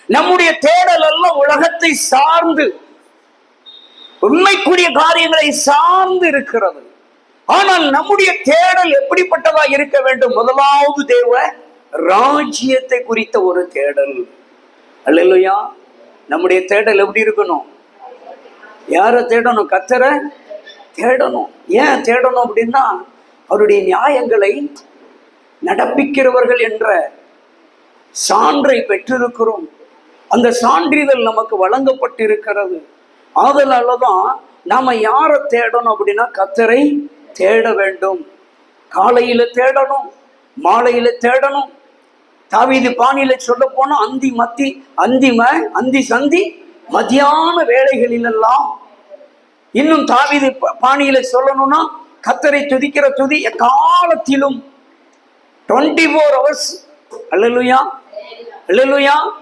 நம்முடைய தேடல் எல்லாம் உலகத்தை சார்ந்து, உண்மைக்குரிய காரியங்களை சார்ந்து இருக்கிறது. ஆனால் நம்முடைய தேடல் எப்படிப்பட்டதா இருக்க வேண்டும்? முதலாவது தேவ ராஜ்யத்தை குறித்த ஒரு தேடல். அல்லேலூயா. நம்முடைய தேடல் எப்படி இருக்கணும்? யாரை தேடணும்? கர்த்தரை தேடணும். ஏன் தேடணும் அப்படின்னா, அவருடைய நியாயங்களை நடப்பிக்கிறவர்கள் என்ற சான்றை பெற்றிருக்கிறோம். அந்த சான்றிதழ் நமக்கு வழங்கப்பட்டிருக்கிறது. ஆதலாலதான் நாம யாரை தேடணும் அப்படின்னா, கர்த்தரை தேட வேண்டும். காலையில தேடணும், மாலையில தேடணும். தாவீது பாணியில சொல்ல போனா அந்தி சந்தி மத்தியான வேளைகளிலெல்லாம். இன்னும் தாவீது பாணியில சொல்லணும்னா, கர்த்தரை துதிக்கிற துதி காலத்திலும் 24 hours. அல்லேலூயா, அல்லேலூயா.